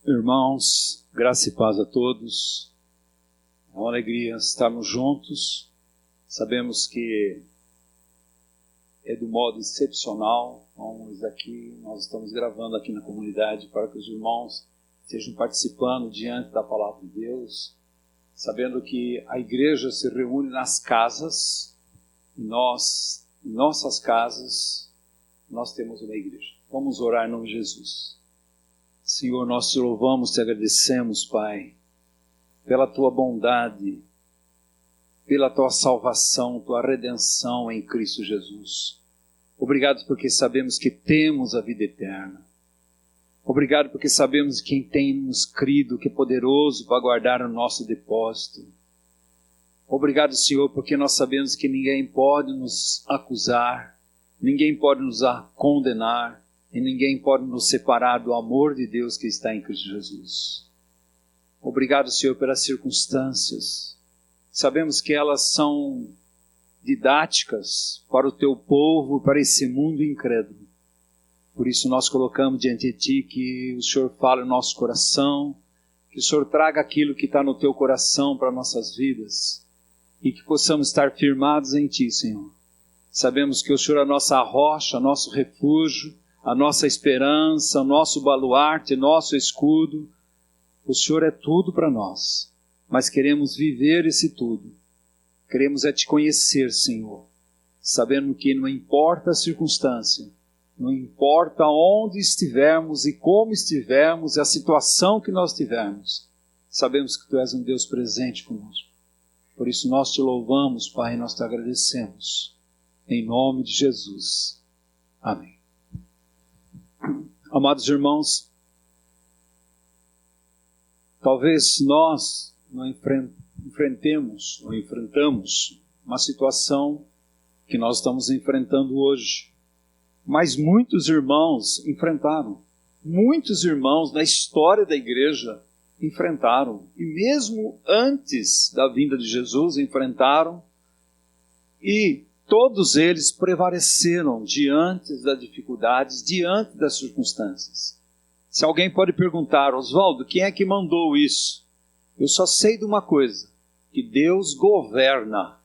Irmãos, graça e paz a todos. É uma alegria estarmos juntos. Sabemos que é do modo excepcional. Nós estamos gravando aqui na comunidade para que os irmãos estejam participando diante da palavra de Deus, sabendo que a igreja se reúne nas casas e nós, em nossas casas, nós temos uma igreja. Vamos orar em nome de Jesus. Senhor, nós te louvamos, te agradecemos, Pai, pela tua bondade, pela tua salvação, tua redenção em Cristo Jesus. Obrigado porque sabemos que temos a vida eterna. Obrigado porque sabemos que quem tem nos crido, que é poderoso para guardar o nosso depósito. Obrigado, Senhor, porque nós sabemos que ninguém pode nos acusar, ninguém pode nos condenar, e ninguém pode nos separar do amor de Deus que está em Cristo Jesus. Obrigado, Senhor, pelas circunstâncias. Sabemos que elas são didáticas para o teu povo, para esse mundo incrédulo. Por isso nós colocamos diante de ti que o Senhor fale no nosso coração, que o Senhor traga aquilo que está no teu coração para nossas vidas e que possamos estar firmados em ti, Senhor. Sabemos que o Senhor é a nossa rocha, nosso refúgio, a nossa esperança, o nosso baluarte, nosso escudo. O Senhor é tudo para nós, mas queremos viver esse tudo. Queremos te conhecer, Senhor, sabendo que não importa a circunstância, não importa onde estivermos e como estivermos, e a situação que nós tivermos, sabemos que Tu és um Deus presente conosco. Por isso nós Te louvamos, Pai, e nós Te agradecemos. Em nome de Jesus. Amém. Amados irmãos, talvez nós não enfrentamos uma situação que nós estamos enfrentando hoje, mas muitos irmãos enfrentaram. Muitos irmãos na história da igreja enfrentaram, e mesmo antes da vinda de Jesus enfrentaram, e todos eles prevaleceram diante das dificuldades, diante das circunstâncias. Se alguém pode perguntar, Oswaldo, quem é que mandou isso? Eu só sei de uma coisa, que Deus governa,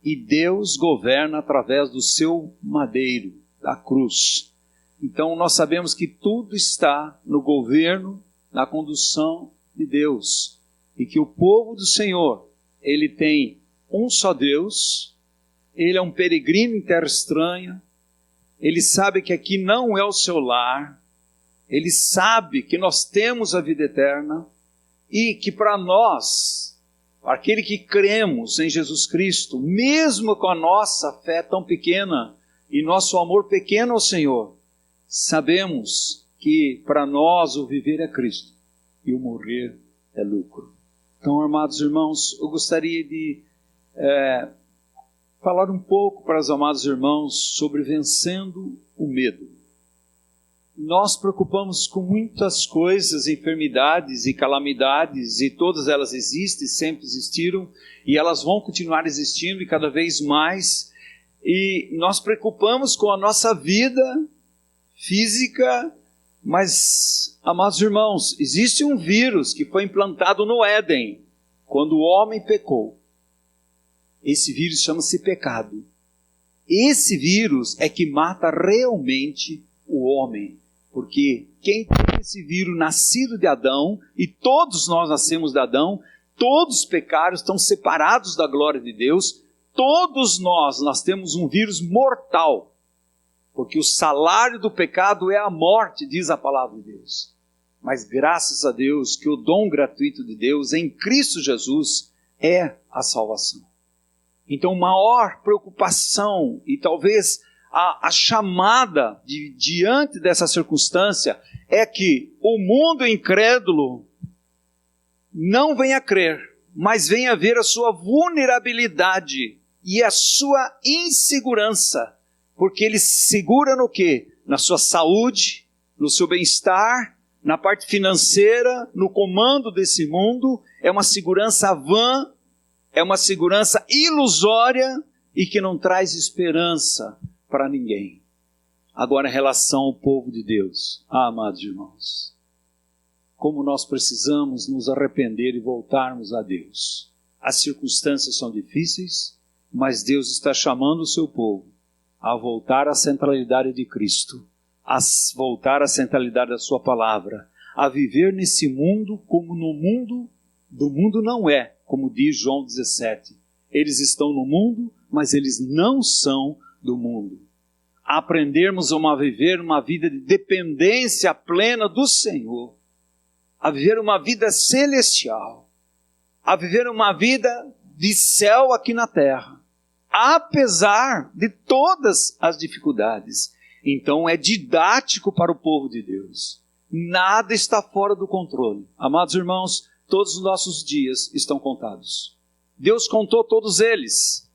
e Deus governa através do seu madeiro, da cruz. Então nós sabemos que tudo está no governo, na condução de Deus, e que o povo do Senhor, ele tem um só Deus. Ele é um peregrino em terra estranha, ele sabe que aqui não é o seu lar, ele sabe que nós temos a vida eterna e que para nós, para aquele que cremos em Jesus Cristo, mesmo com a nossa fé tão pequena e nosso amor pequeno ao Senhor, sabemos que para nós o viver é Cristo e o morrer é lucro. Então, amados irmãos, eu gostaria de falar um pouco para os amados irmãos sobre vencendo o medo. Nós preocupamos com muitas coisas, enfermidades e calamidades, e todas elas existem, sempre existiram, e elas vão continuar existindo e cada vez mais. E nós preocupamos com a nossa vida física, mas, amados irmãos, existe um vírus que foi implantado no Éden, quando o homem pecou. Esse vírus chama-se pecado. Esse vírus é que mata realmente o homem. Porque quem tem esse vírus nascido de Adão, e todos nós nascemos de Adão, todos os pecados estão separados da glória de Deus, todos nós temos um vírus mortal. Porque o salário do pecado é a morte, diz a palavra de Deus. Mas graças a Deus que o dom gratuito de Deus em Cristo Jesus é a salvação. Então, maior preocupação e talvez a chamada diante dessa circunstância é que o mundo incrédulo não venha crer, mas venha ver a sua vulnerabilidade e a sua insegurança, porque ele se segura no quê? Na sua saúde, no seu bem-estar, na parte financeira, no comando desse mundo. É uma segurança vã, é uma segurança ilusória e que não traz esperança para ninguém. Agora, em relação ao povo de Deus, amados irmãos, como nós precisamos nos arrepender e voltarmos a Deus. As circunstâncias são difíceis, mas Deus está chamando o seu povo a voltar à centralidade de Cristo, a voltar à centralidade da sua palavra, a viver nesse mundo como no mundo do mundo não é, como diz João 17. Eles estão no mundo, mas eles não são do mundo. A aprendermos a viver uma vida de dependência plena do Senhor, a viver uma vida celestial, a viver uma vida de céu aqui na terra, apesar de todas as dificuldades. Então é didático para o povo de Deus. Nada está fora do controle. Amados irmãos, todos os nossos dias estão contados. Deus contou todos eles.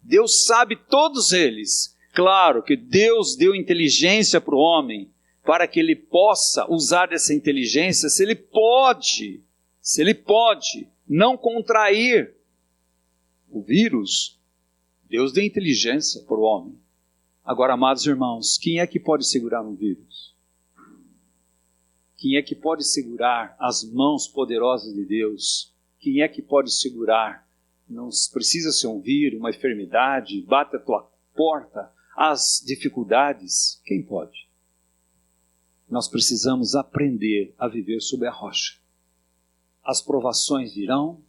Deus sabe todos eles. Claro que Deus deu inteligência para o homem, para que ele possa usar essa inteligência, se ele pode não contrair o vírus. Deus deu inteligência para o homem. Agora, amados irmãos, quem é que pode segurar um vírus? Quem é que pode segurar as mãos poderosas de Deus? Quem é que pode segurar? Não precisa ser um vírus, uma enfermidade, bate a tua porta, as dificuldades. Quem pode? Nós precisamos aprender a viver sob a rocha. As provações virão,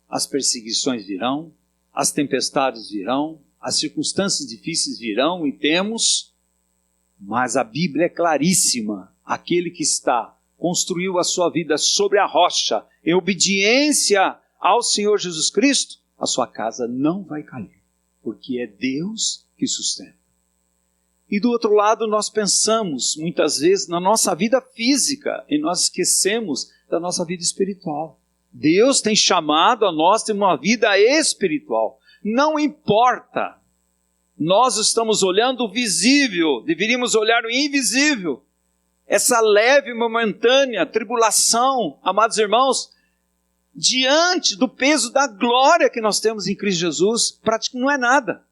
as perseguições virão, as tempestades virão, as circunstâncias difíceis virão e temos, mas a Bíblia é claríssima. Aquele que construiu a sua vida sobre a rocha, em obediência ao Senhor Jesus Cristo, a sua casa não vai cair, porque é Deus que sustenta. E do outro lado, nós pensamos muitas vezes na nossa vida física e nós esquecemos da nossa vida espiritual. Deus tem chamado a nós ter uma vida espiritual. Não importa. Nós estamos olhando o visível, deveríamos olhar o invisível. Essa leve, momentânea tribulação, amados irmãos, diante do peso da glória que nós temos em Cristo Jesus, praticamente não é nada.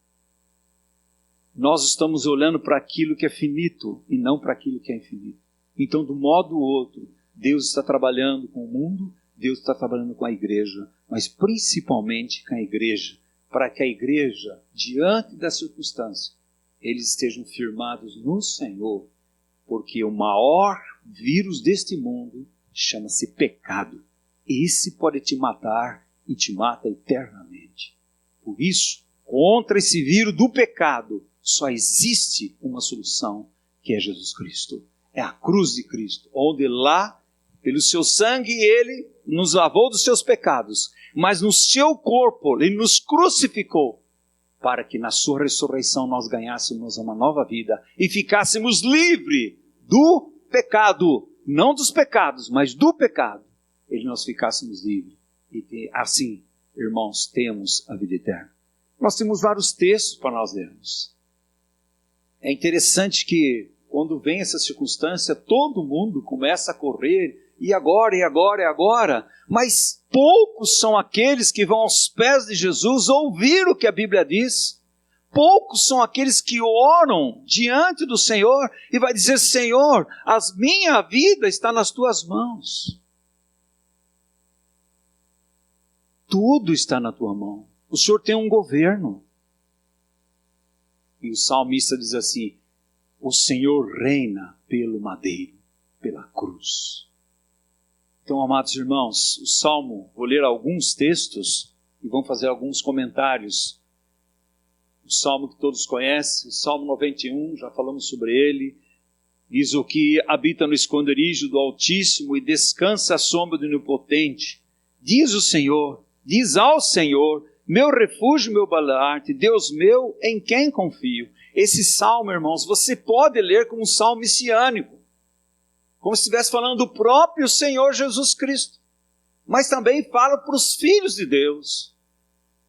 Nós estamos olhando para aquilo que é finito e não para aquilo que é infinito. Então, do modo ou outro, Deus está trabalhando com o mundo, Deus está trabalhando com a igreja, mas principalmente com a igreja, para que a igreja, diante da circunstância, eles estejam firmados no Senhor, porque o maior vírus deste mundo chama-se pecado. Esse pode te matar e te mata eternamente. Por isso, contra esse vírus do pecado, só existe uma solução, que é Jesus Cristo. É a cruz de Cristo, onde lá, pelo seu sangue, Ele nos lavou dos seus pecados, mas no seu corpo, Ele nos crucificou, para que na sua ressurreição nós ganhássemos uma nova vida e ficássemos livres do pecado, não dos pecados, mas do pecado. Ele nós ficássemos livres. E assim, irmãos, temos a vida eterna. Nós temos vários textos para nós lermos. É interessante que quando vem essa circunstância, todo mundo começa a correr, e agora, e agora, e agora, mas poucos são aqueles que vão aos pés de Jesus ouvir o que a Bíblia diz. Poucos são aqueles que oram diante do Senhor e vai dizer: Senhor, a minha vida está nas tuas mãos. Tudo está na tua mão. O Senhor tem um governo. E o salmista diz assim: o Senhor reina pelo madeiro, pela cruz. Então, amados irmãos, o Salmo, vou ler alguns textos e vamos fazer alguns comentários. O Salmo que todos conhecem, o Salmo 91, já falamos sobre ele. Diz: o que habita no esconderijo do Altíssimo e descansa à sombra do Onipotente. Diz o Senhor, diz ao Senhor: meu refúgio, meu baluarte, Deus meu, em quem confio. Esse salmo, irmãos, você pode ler como um salmo messiânico, como se estivesse falando do próprio Senhor Jesus Cristo. Mas também fala para os filhos de Deus,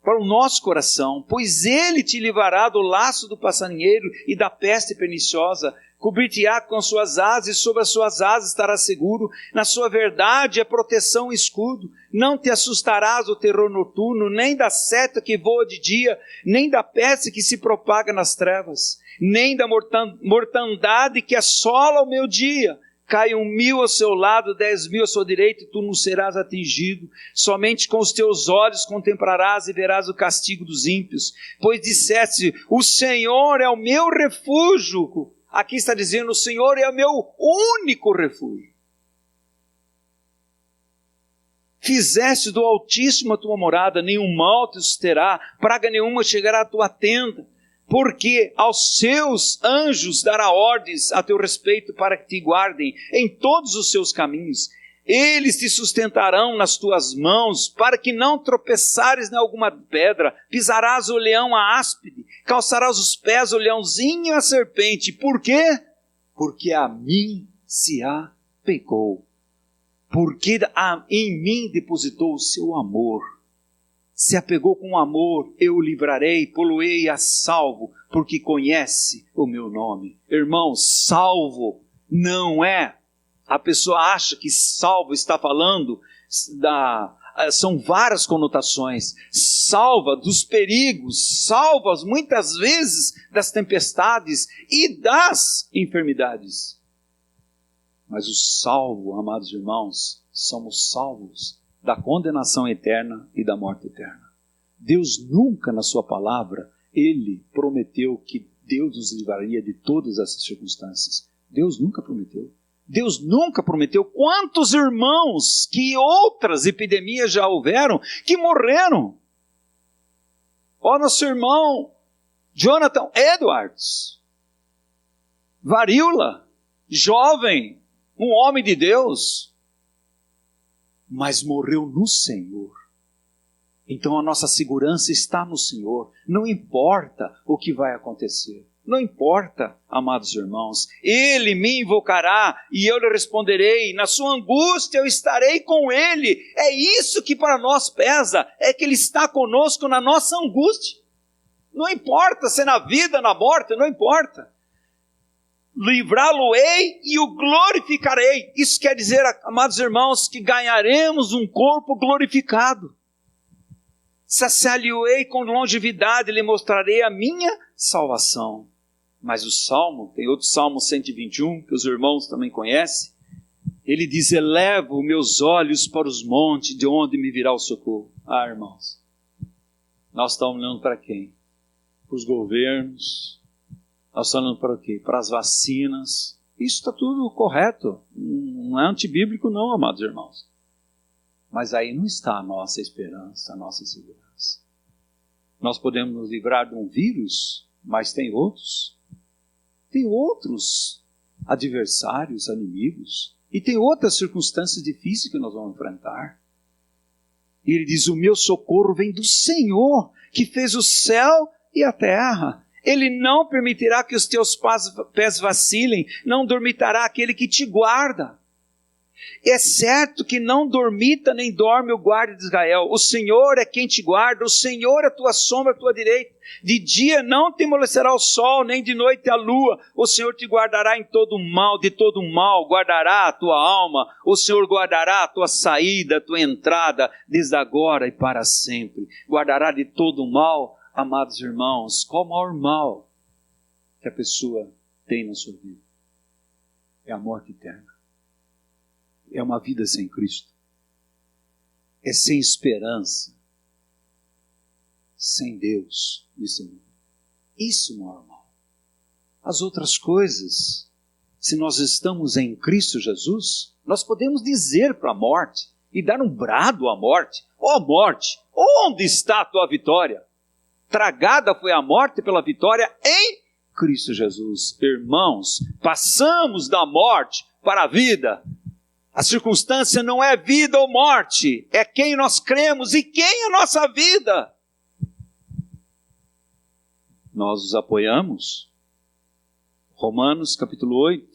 para o nosso coração. Pois Ele te livrará do laço do passarinheiro e da peste perniciosa. Cobrir-te-á com suas asas, e sobre as suas asas estarás seguro. Na sua verdade é proteção e escudo. Não te assustarás do terror noturno, nem da seta que voa de dia, nem da peste que se propaga nas trevas, nem da mortandade que assola o meu dia. caiam 1.000 ao seu lado, 10.000 à sua direita, e tu não serás atingido. Somente com os teus olhos contemplarás e verás o castigo dos ímpios. Pois disseste, o Senhor é o meu refúgio. Aqui está dizendo, o Senhor é o meu único refúgio. Fizeste do Altíssimo a tua morada, nenhum mal te susterá, praga nenhuma chegará à tua tenda. Porque aos seus anjos dará ordens a teu respeito para que te guardem em todos os seus caminhos. Eles te sustentarão nas tuas mãos, para que não tropeçares em alguma pedra. Pisarás o leão a áspide, calçarás os pés o leãozinho e a serpente. Por quê? Porque a mim se apegou. Porque em mim depositou o seu amor. Se apegou com amor, eu o livrarei, poluei a salvo, porque conhece o meu nome. Irmão, salvo não é. A pessoa acha que salvo está falando são várias conotações. Salva dos perigos, salva muitas vezes das tempestades e das enfermidades. Mas o salvo, amados irmãos, somos salvos da condenação eterna e da morte eterna. Deus nunca na sua palavra, Ele prometeu que Deus nos livraria de todas essas circunstâncias. Deus nunca prometeu. Deus nunca prometeu. Quantos irmãos que outras epidemias já houveram que morreram? Ó, nosso irmão Jonathan Edwards, varíola, jovem, um homem de Deus, mas morreu no Senhor. Então a nossa segurança está no Senhor. Não importa o que vai acontecer. Não importa, amados irmãos. Ele me invocará e eu lhe responderei. Na sua angústia eu estarei com ele. É isso que para nós pesa. É que ele está conosco na nossa angústia. Não importa se é na vida, na morte, não importa. Livrá-lo-ei e o glorificarei. Isso quer dizer, amados irmãos, que ganharemos um corpo glorificado. Saciá-lo-ei com longevidade, lhe mostrarei a minha salvação. Mas o Salmo, tem outro Salmo 121, que os irmãos também conhecem. Ele diz, elevo meus olhos para os montes, de onde me virá o socorro. Ah, irmãos, nós estamos olhando para quem? Para os governos. Nós estamos olhando para o quê? Para as vacinas. Isso está tudo correto. Não é antibíblico não, amados irmãos. Mas aí não está a nossa esperança, a nossa segurança. Nós podemos nos livrar de um vírus, mas tem outros. Tem outros adversários, inimigos. E tem outras circunstâncias difíceis que nós vamos enfrentar. E ele diz, o meu socorro vem do Senhor, que fez o céu e a terra. Ele não permitirá que os teus pés vacilem, não dormitará aquele que te guarda. É certo que não dormita nem dorme o guarda de Israel. O Senhor é quem te guarda, o Senhor é a tua sombra, a tua direita. De dia não te amolecerá o sol, nem de noite a lua. O Senhor te guardará em todo mal, de todo mal, guardará a tua alma. O Senhor guardará a tua saída, a tua entrada, desde agora e para sempre. Guardará de todo mal, amados irmãos. Qual o maior mal que a pessoa tem na sua vida? É a morte eterna. É uma vida sem Cristo. É sem esperança. Sem Deus nesse mundo. Isso é o maior mal. As outras coisas, se nós estamos em Cristo Jesus, nós podemos dizer para a morte e dar um brado à morte. Ó morte, onde está a tua vitória? Tragada foi a morte pela vitória em Cristo Jesus. Irmãos, passamos da morte para a vida. A circunstância não é vida ou morte, é quem nós cremos e quem é a nossa vida. Nós os apoiamos. Romanos capítulo 8,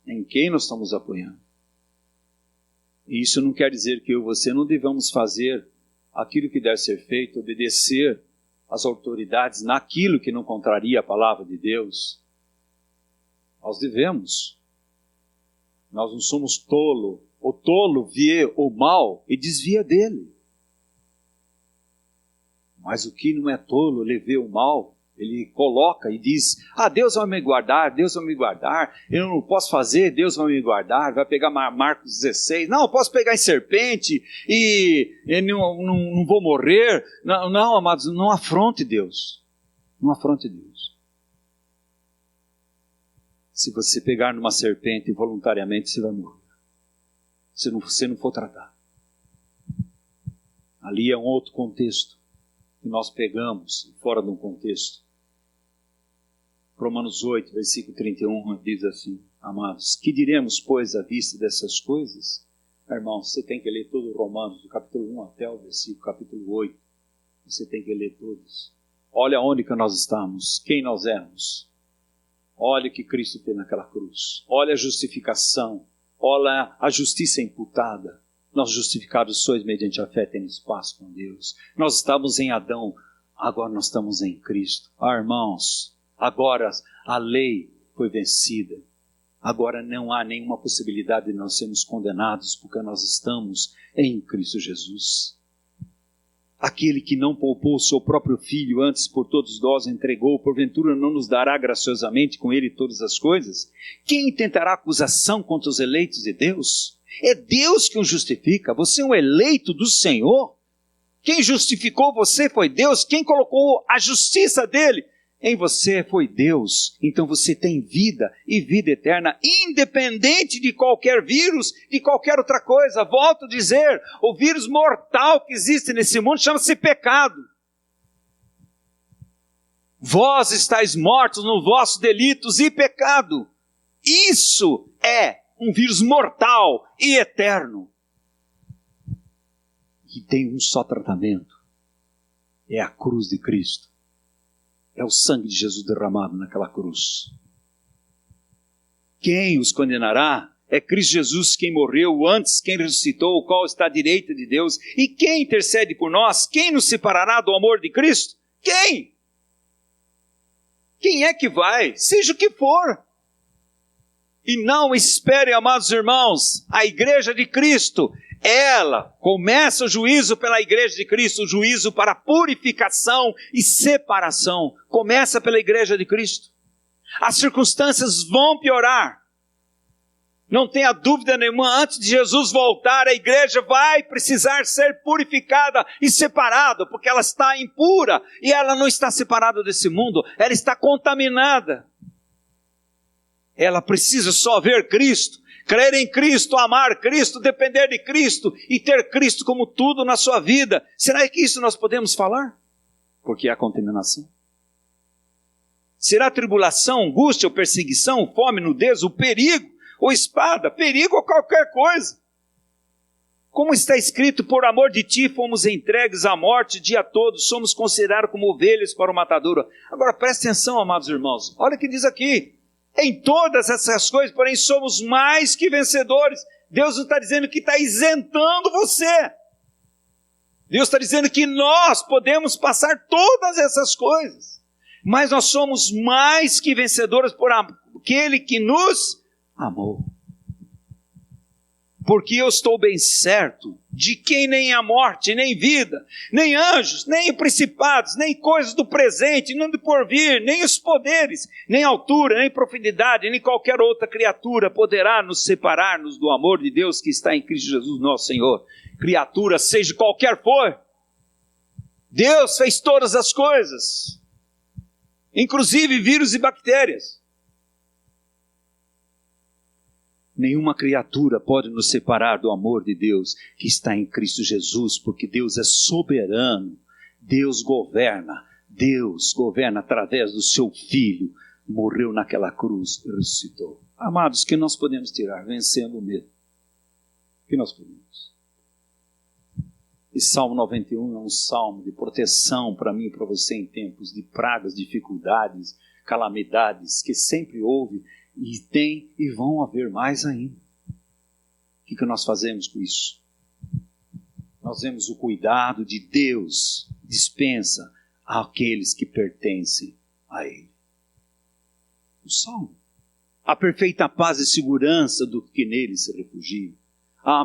em quem nós estamos apoiando. E isso não quer dizer que eu e você não devamos fazer aquilo que deve ser feito, obedecer às autoridades naquilo que não contraria a palavra de Deus. Nós devemos. Nós não somos tolo. O tolo vê o mal e desvia dele. Mas o que não é tolo, ele vê o mal Ele coloca e diz, Deus vai me guardar, Deus vai me guardar, eu não posso fazer, Deus vai me guardar, vai pegar Marcos 16, não, eu posso pegar em serpente e não vou morrer. Não, amados, não afronte Deus, não afronte Deus. Se você pegar numa serpente voluntariamente, você vai morrer, se você não for tratado. Ali é um outro contexto que nós pegamos fora de um contexto. Romanos 8, versículo 31, diz assim, amados, que diremos, pois, à vista dessas coisas? Irmão, você tem que ler todo o Romanos, do capítulo 1 até o versículo capítulo 8. Você tem que ler todos. Olha onde que nós estamos, quem nós éramos. Olha o que Cristo fez naquela cruz. Olha a justificação. Olha a justiça imputada. Nós justificados sois mediante a fé, tendo espaço com Deus. Nós estávamos em Adão, agora nós estamos em Cristo. Irmãos, agora a lei foi vencida. Agora não há nenhuma possibilidade de nós sermos condenados, porque nós estamos em Cristo Jesus. Aquele que não poupou o seu próprio Filho, antes por todos nós entregou, porventura não nos dará graciosamente com ele todas as coisas? Quem intentará acusação contra os eleitos de Deus? É Deus que os justifica. Você é um eleito do Senhor. Quem justificou você foi Deus. Quem colocou a justiça dele em você foi Deus. Então você tem vida e vida eterna, independente de qualquer vírus, de qualquer outra coisa. Volto a dizer, o vírus mortal que existe nesse mundo chama-se pecado. Vós estáis mortos nos vossos delitos e pecado. Isso é um vírus mortal e eterno. E tem um só tratamento. É a cruz de Cristo. É o sangue de Jesus derramado naquela cruz. Quem os condenará? É Cristo Jesus quem morreu, antes quem ressuscitou, o qual está à direita de Deus. E quem intercede por nós? Quem nos separará do amor de Cristo? Quem? Quem é que vai? Seja o que for. E não esperem, amados irmãos, a igreja de Cristo, ela começa o juízo pela igreja de Cristo, o juízo para purificação e separação. Começa pela igreja de Cristo. As circunstâncias vão piorar. Não tenha dúvida nenhuma, antes de Jesus voltar, a igreja vai precisar ser purificada e separada, porque ela está impura e ela não está separada desse mundo, ela está contaminada. Ela precisa só ver Cristo, crer em Cristo, amar Cristo, depender de Cristo e ter Cristo como tudo na sua vida. Será que isso nós podemos falar? Porque há contaminação. Será tribulação, angústia ou perseguição, fome, nudez, o perigo ou espada, perigo ou qualquer coisa. Como está escrito, por amor de ti fomos entregues à morte o dia todo, somos considerados como ovelhas para o matadouro. Agora preste atenção, amados irmãos, olha o que diz aqui. Em todas essas coisas, porém, somos mais que vencedores. Deus não está dizendo que está isentando você. Deus está dizendo que nós podemos passar todas essas coisas. Mas nós somos mais que vencedores por aquele que nos amou. Porque eu estou bem certo de que nem a morte, nem vida, nem anjos, nem principados, nem coisas do presente, nem do porvir, nem os poderes, nem altura, nem profundidade, nem qualquer outra criatura poderá nos separar-nos do amor de Deus que está em Cristo Jesus nosso Senhor. Criatura, seja qualquer for, Deus fez todas as coisas, inclusive vírus e bactérias. Nenhuma criatura pode nos separar do amor de Deus que está em Cristo Jesus, porque Deus é soberano, Deus governa através do seu Filho, morreu naquela cruz e ressuscitou. Amados, que nós podemos tirar vencendo o medo? Que nós podemos? E Salmo 91 é um salmo de proteção para mim e para você em tempos de pragas, dificuldades, calamidades, que sempre houve, e tem e vão haver mais ainda. O que nós fazemos com isso? Nós vemos o cuidado de Deus, dispensa àqueles que pertencem a Ele. O Salmo. A perfeita paz e segurança do que nele se refugia.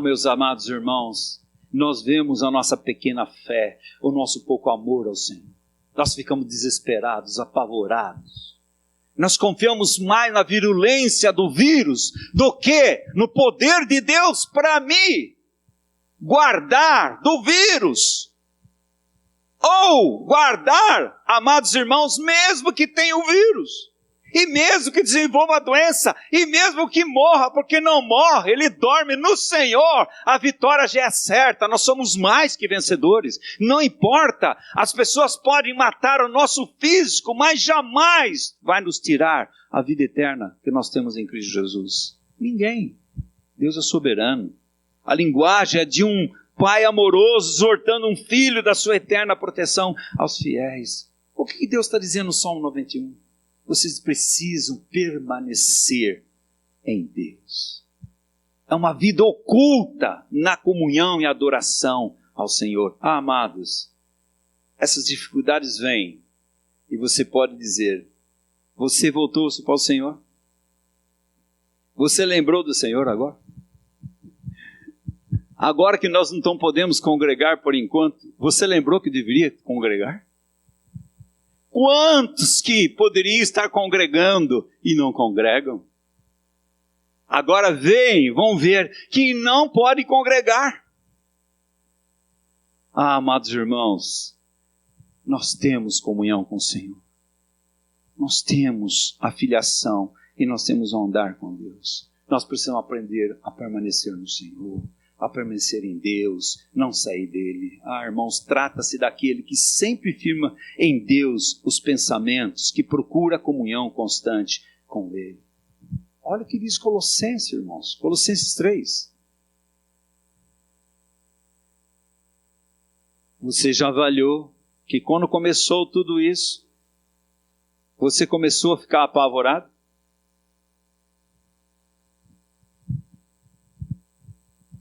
Meus amados irmãos, nós vemos a nossa pequena fé, o nosso pouco amor ao Senhor. nós ficamos desesperados, apavorados. Nós confiamos mais na virulência do vírus do que no poder de Deus para me guardar do vírus. Ou guardar, amados irmãos, mesmo que tenha o vírus. E mesmo que desenvolva a doença, e mesmo que morra, porque não morre, ele dorme no Senhor, a vitória já é certa, nós somos mais que vencedores. Não importa, as pessoas podem matar o nosso físico, mas jamais vai nos tirar a vida eterna que nós temos em Cristo Jesus. Ninguém. Deus é soberano. A linguagem é de um pai amoroso, exortando um filho da sua eterna proteção aos fiéis. O que Deus está dizendo no Salmo 91? Vocês precisam permanecer em Deus. É uma vida oculta na comunhão e adoração ao Senhor. Ah, amados, essas dificuldades vêm e você pode dizer, você voltou-se para o Senhor? Você lembrou do Senhor agora? Agora que nós não podemos congregar por enquanto, você lembrou que deveria congregar? Quantos que poderiam estar congregando e não congregam? Agora vão ver que não podem congregar. Ah, amados irmãos, nós temos comunhão com o Senhor. Nós temos a filiação e nós temos a andar com Deus. Nós precisamos aprender a permanecer no Senhor, a permanecer em Deus, não sair dele. Ah, irmãos, trata-se daquele que sempre firma em Deus os pensamentos, que procura a comunhão constante com ele. Olha o que diz Colossenses, irmãos, Colossenses 3. Você já avaliou que quando começou tudo isso, você começou a ficar apavorado?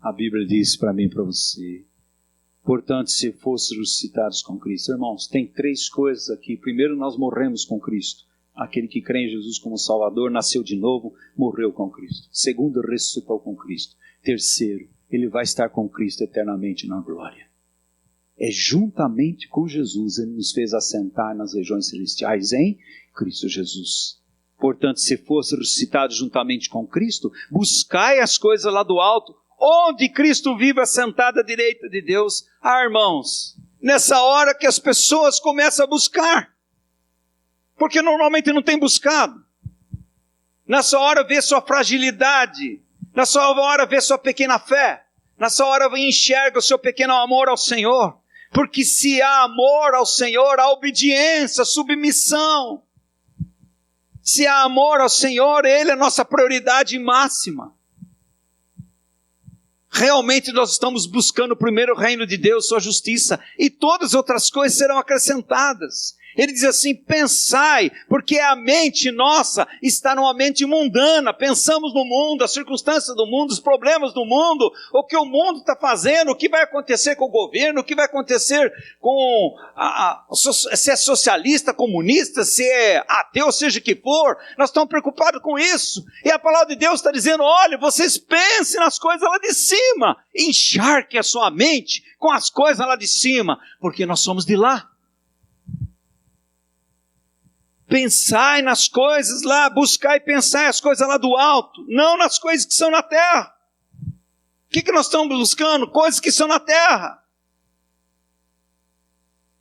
A Bíblia diz para mim e para você, portanto, se fôssemos ressuscitados com Cristo. Irmãos, tem 3 coisas aqui. Primeiro, nós morremos com Cristo. Aquele que crê em Jesus como Salvador, nasceu de novo, morreu com Cristo. Segundo, ressuscitou com Cristo. Terceiro, ele vai estar com Cristo eternamente na glória. É juntamente com Jesus, ele nos fez assentar nas regiões celestiais em Cristo Jesus. Portanto, se fôssemos ressuscitados juntamente com Cristo, buscai as coisas lá do alto, onde Cristo vive assentado à direita de Deus. Ah, irmãos, nessa hora que as pessoas começam a buscar, porque normalmente não tem buscado. Nessa hora vê sua fragilidade, nessa hora vê sua pequena fé, nessa hora enxerga o seu pequeno amor ao Senhor, porque se há amor ao Senhor, há obediência, submissão. Se há amor ao Senhor, Ele é a nossa prioridade máxima. Realmente nós estamos buscando primeiro o reino de Deus, sua justiça, e todas as outras coisas serão acrescentadas. Ele diz assim, pensai, porque a mente nossa está numa mente mundana, pensamos no mundo, as circunstâncias do mundo, os problemas do mundo, o que o mundo está fazendo, o que vai acontecer com o governo, o que vai acontecer com, se é socialista, comunista, se é ateu, seja o que for, nós estamos preocupados com isso, e a palavra de Deus está dizendo, olha, vocês pensem nas coisas lá de cima, encharquem a sua mente com as coisas lá de cima, porque nós somos de lá. Pensai nas coisas lá, buscai e pensai as coisas lá do alto, não nas coisas que são na terra. O que nós estamos buscando? Coisas que são na terra.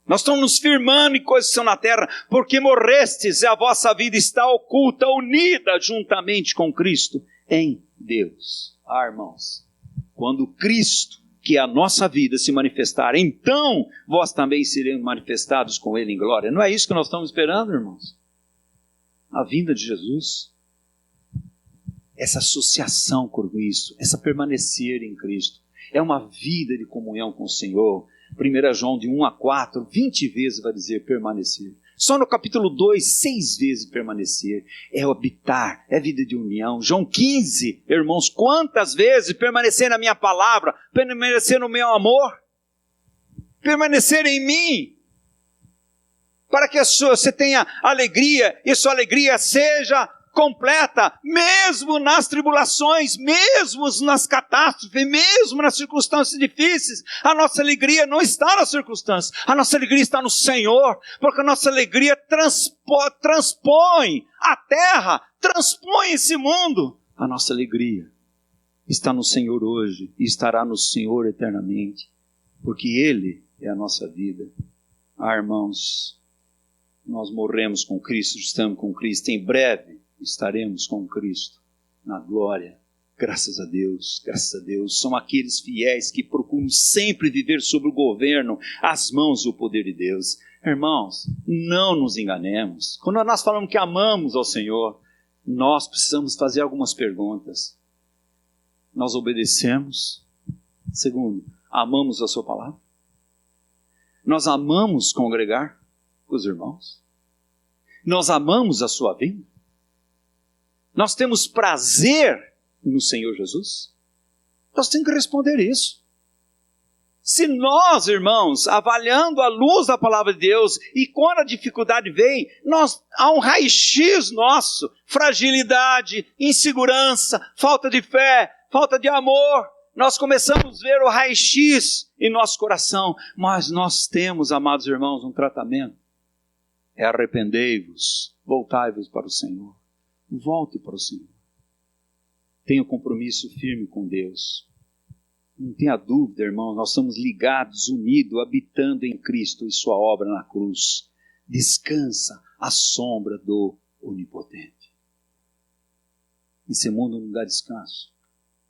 Nós estamos nos firmando em coisas que são na terra, porque morrestes e a vossa vida está oculta, unida juntamente com Cristo em Deus. Ah, irmãos, quando Cristo, que é a nossa vida, se manifestar, então vós também sereis manifestados com Ele em glória. Não é isso que nós estamos esperando, irmãos? A vinda de Jesus, essa associação com Cristo, essa permanecer em Cristo, é uma vida de comunhão com o Senhor. 1 João de 1 a 4, 20 vezes vai dizer permanecer. Só no capítulo 2, 6 vezes permanecer. É o habitar, é vida de união. João 15, irmãos, quantas vezes permanecer na minha palavra, permanecer no meu amor, permanecer em mim, para que você tenha alegria, e sua alegria seja completa, mesmo nas tribulações, mesmo nas catástrofes, mesmo nas circunstâncias difíceis. A nossa alegria não está nas circunstâncias, a nossa alegria está no Senhor, porque a nossa alegria transpõe a terra, transpõe esse mundo. A nossa alegria está no Senhor hoje e estará no Senhor eternamente, porque Ele é a nossa vida. Irmãos, nós morremos com Cristo, estamos com Cristo, em breve estaremos com Cristo na glória. Graças a Deus, graças a Deus. São aqueles fiéis que procuram sempre viver sob o governo, as mãos e o poder de Deus. Irmãos, não nos enganemos. Quando nós falamos que amamos ao Senhor, nós precisamos fazer algumas perguntas. Nós obedecemos? Segundo, amamos a sua palavra? Nós amamos congregar com os irmãos? Nós amamos a sua vinda? Nós temos prazer no Senhor Jesus? Nós temos que responder isso. Se nós, irmãos, avaliando a luz da palavra de Deus, e quando a dificuldade vem, há um raio-x nosso, fragilidade, insegurança, falta de fé, falta de amor, nós começamos a ver o raio-x em nosso coração, mas nós temos, amados irmãos, um tratamento. É arrependei-vos, voltai-vos para o Senhor. Volte para o Senhor. Tenha um compromisso firme com Deus. Não tenha dúvida, irmão, nós estamos ligados, unidos, habitando em Cristo e sua obra na cruz. Descansa à sombra do Onipotente. Esse mundo não dá descanso.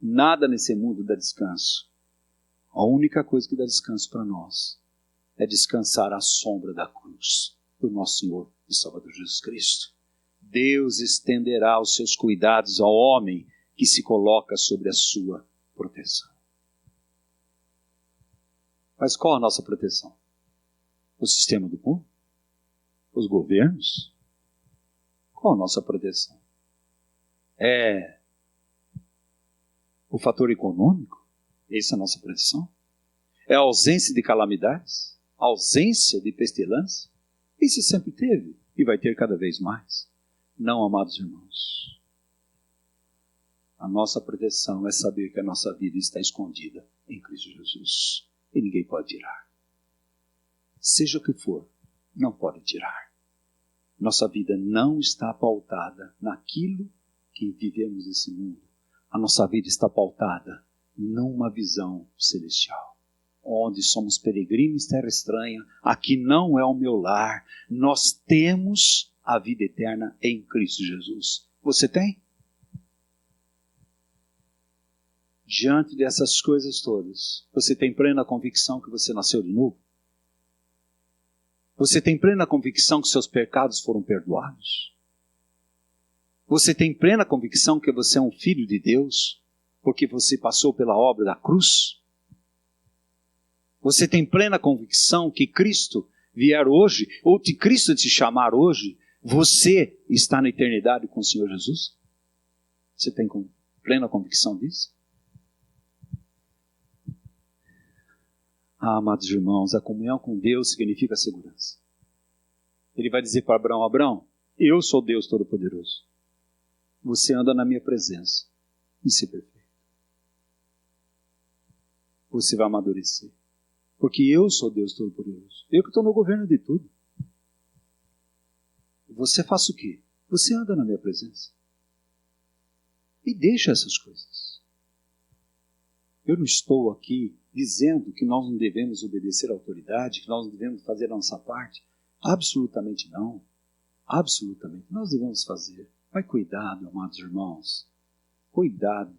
Nada nesse mundo dá descanso. A única coisa que dá descanso para nós é descansar à sombra da cruz do nosso Senhor e Salvador Jesus Cristo. Deus estenderá os seus cuidados ao homem que se coloca sobre a sua proteção. Mas qual a nossa proteção? O sistema do mundo? Os governos? Qual a nossa proteção? É o fator econômico? Essa é a nossa proteção? É a ausência de calamidades? A ausência de pestilância? Isso sempre teve e vai ter cada vez mais. Não, amados irmãos. A nossa proteção é saber que a nossa vida está escondida em Cristo Jesus. E ninguém pode tirar. Seja o que for, não pode tirar. Nossa vida não está pautada naquilo que vivemos nesse mundo. A nossa vida está pautada numa visão celestial. Onde somos peregrinos, terra estranha, aqui não é o meu lar. Nós temos a vida eterna em Cristo Jesus. Você tem? Diante dessas coisas todas, você tem plena convicção que você nasceu de novo? Você tem plena convicção que seus pecados foram perdoados? Você tem plena convicção que você é um filho de Deus, porque você passou pela obra da cruz? Você tem plena convicção que Cristo vier hoje, ou que Cristo te chamar hoje, você está na eternidade com o Senhor Jesus? Você tem plena convicção disso? Ah, amados irmãos, a comunhão com Deus significa segurança. Ele vai dizer para Abraão: Abraão, eu sou Deus Todo-Poderoso. Você anda na minha presença. Isso é perfeito. Você vai amadurecer. Porque eu sou Deus Todo-Poderoso. Eu que estou no governo de tudo. Você faz o quê? Você anda na minha presença. E deixa essas coisas. Eu não estou aqui dizendo que nós não devemos obedecer à autoridade, que nós não devemos fazer a nossa parte. Absolutamente não. Absolutamente. Nós devemos fazer. Mas cuidado, amados irmãos. Cuidado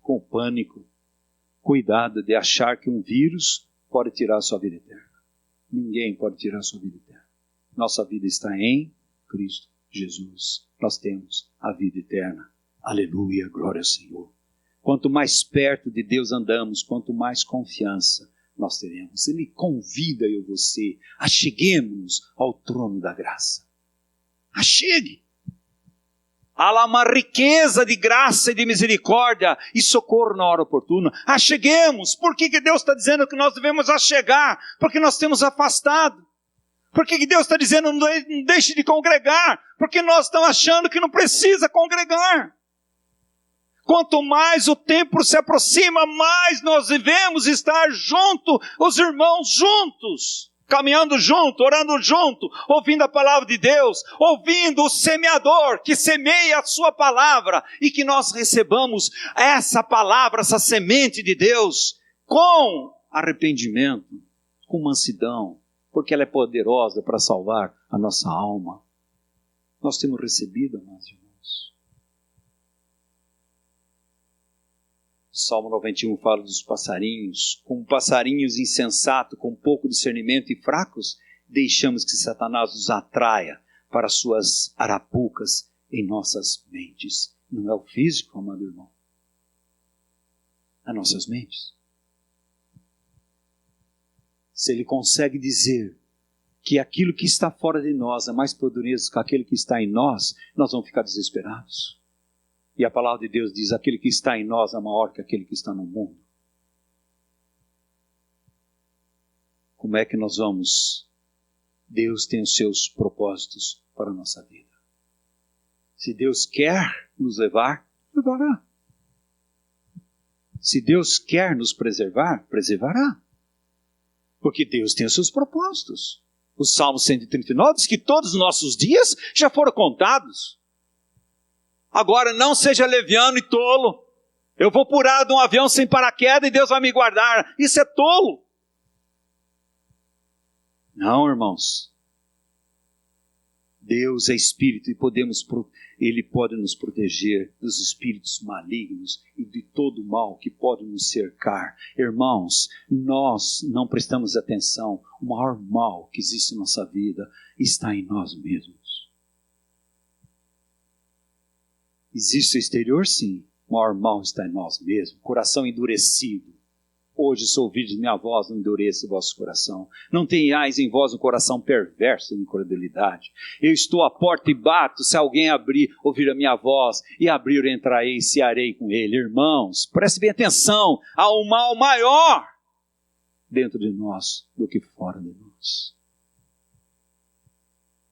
com o pânico. Cuidado de achar que um vírus pode tirar a sua vida eterna. Ninguém pode tirar a sua vida eterna. Nossa vida está em Cristo Jesus. Nós temos a vida eterna. Aleluia, glória ao Senhor. Quanto mais perto de Deus andamos, quanto mais confiança nós teremos. Ele convida eu e você, acheguemos-nos ao trono da graça. Achegue. Há lá uma riqueza de graça e de misericórdia e socorro na hora oportuna. Acheguemos. Por que Deus está dizendo que nós devemos achegar? Porque nós temos afastado. Por que Deus está dizendo não deixe de congregar? Porque nós estamos achando que não precisa congregar. Quanto mais o tempo se aproxima, mais nós devemos estar junto, os irmãos juntos, caminhando junto, orando junto, ouvindo a palavra de Deus, ouvindo o semeador que semeia a sua palavra e que nós recebamos essa palavra, essa semente de Deus com arrependimento, com mansidão, porque ela é poderosa para salvar a nossa alma. Nós temos recebido, amados irmãos. Salmo 91 fala dos passarinhos. Como passarinhos insensatos, com pouco discernimento e fracos, deixamos que Satanás nos atraia para suas arapucas em nossas mentes. Não é o físico, amado irmão. As nossas mentes. Se ele consegue dizer que aquilo que está fora de nós é mais poderoso que aquele que está em nós, nós vamos ficar desesperados. E a palavra de Deus diz, aquele que está em nós é maior que aquele que está no mundo. Como é que nós vamos? Deus tem os seus propósitos para a nossa vida. Se Deus quer nos levar, levará. Se Deus quer nos preservar, preservará. Porque Deus tem os seus propósitos. O Salmo 139 diz que todos os nossos dias já foram contados. Agora não seja leviano e tolo. Eu vou pular de um avião sem paraquedas e Deus vai me guardar. Isso é tolo. Não, irmãos. Deus é Espírito e Ele pode nos proteger dos espíritos malignos e de todo o mal que pode nos cercar. Irmãos, nós não prestamos atenção. O maior mal que existe em nossa vida está em nós mesmos. Existe o exterior, sim. O maior mal está em nós mesmos. Coração endurecido. Hoje, se ouvirdes minha voz, não endureça o vosso coração. Não tenhais em vós um coração perverso de incredulidade. Eu estou à porta e bato. Se alguém ouvir a minha voz e abrir, entrarei e cearei com ele. Irmãos, preste bem atenção. Há um mal maior dentro de nós do que fora de nós.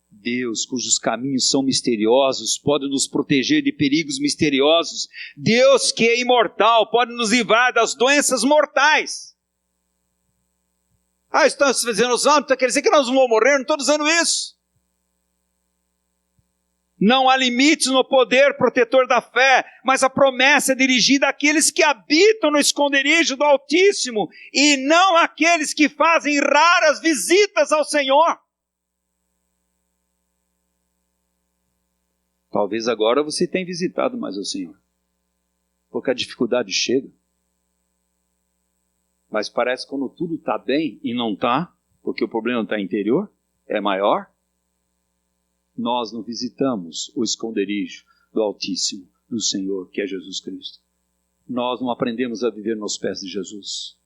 Deus, cujos caminhos são misteriosos, pode nos proteger de perigos misteriosos. Deus, que é imortal, pode nos livrar das doenças mortais. Estão se fazendo os anos, quer dizer que nós vamos morrer? Não estou dizendo isso. Não há limites no poder protetor da fé, mas a promessa é dirigida àqueles que habitam no esconderijo do Altíssimo e não àqueles que fazem raras visitas ao Senhor. Talvez agora você tenha visitado mais o Senhor, porque a dificuldade chega. Mas parece que quando tudo está bem e não está, porque o problema está interior, é maior, nós não visitamos o esconderijo do Altíssimo, do Senhor, que é Jesus Cristo. Nós não aprendemos a viver nos pés de Jesus.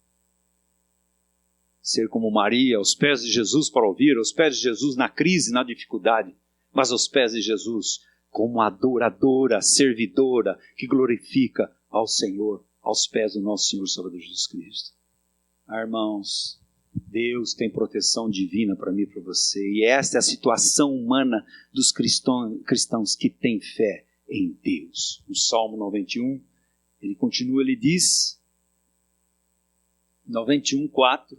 Ser como Maria, aos pés de Jesus para ouvir, aos pés de Jesus na crise, na dificuldade, mas aos pés de Jesus como adoradora, servidora, que glorifica ao Senhor, aos pés do nosso Senhor Salvador Jesus Cristo. Irmãos, Deus tem proteção divina para mim e para você, e esta é a situação humana dos cristãos que têm fé em Deus. No Salmo 91, ele continua, ele diz, 91:4,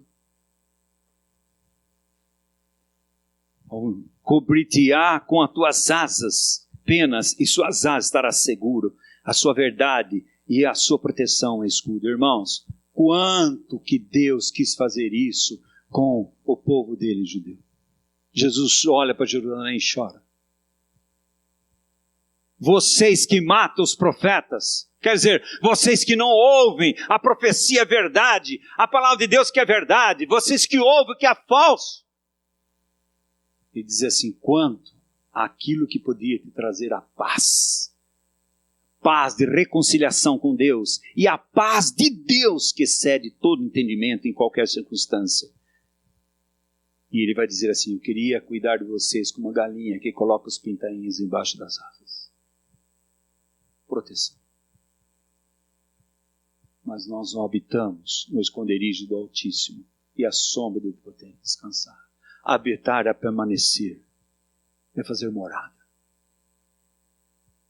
cobrir-te-á com as tuas asas, penas, e suas asas estarás seguro, a sua verdade e a sua proteção é escudo. Irmãos, quanto que Deus quis fazer isso com o povo dele, judeu. Jesus olha para Jerusalém e chora. Vocês que matam os profetas, quer dizer, vocês que não ouvem a profecia é verdade, a palavra de Deus que é verdade, vocês que ouvem que é falso. E diz assim, quanto aquilo que podia te trazer a paz de reconciliação com Deus e a paz de Deus que excede todo entendimento em qualquer circunstância. E ele vai dizer assim, eu queria cuidar de vocês como uma galinha que coloca os pintainhos embaixo das asas. Proteção. Mas nós não habitamos no esconderijo do Altíssimo e a sombra do Potente descansar. habitar, a permanecer, é fazer morada.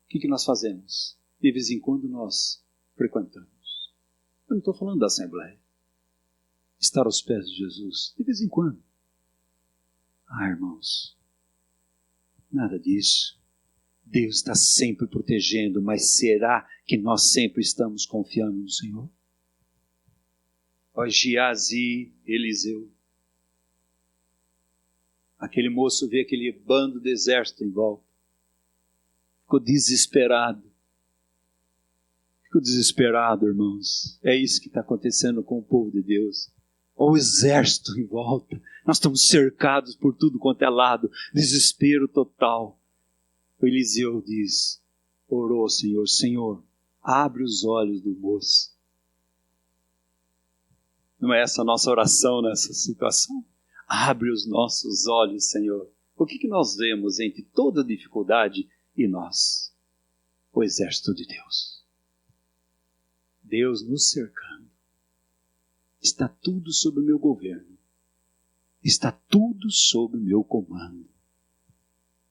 O que nós fazemos? De vez em quando nós frequentamos. Eu não estou falando da Assembleia. Estar aos pés de Jesus, de vez em quando. Irmãos, nada disso. Deus está sempre protegendo, mas será que nós sempre estamos confiando no Senhor? Ó Giazi, Eliseu. Aquele moço vê aquele bando de exército em volta. Ficou desesperado. Ficou desesperado, irmãos. É isso que está acontecendo com o povo de Deus. Olha o exército em volta. Nós estamos cercados por tudo quanto é lado. Desespero total. O Eliseu diz, orou ao Senhor, Senhor, abre os olhos do moço. Não é essa a nossa oração nessa situação? Abre os nossos olhos, Senhor. O que nós vemos entre toda dificuldade e nós? O exército de Deus. Deus nos cercando. Está tudo sob o meu governo. Está tudo sob o meu comando.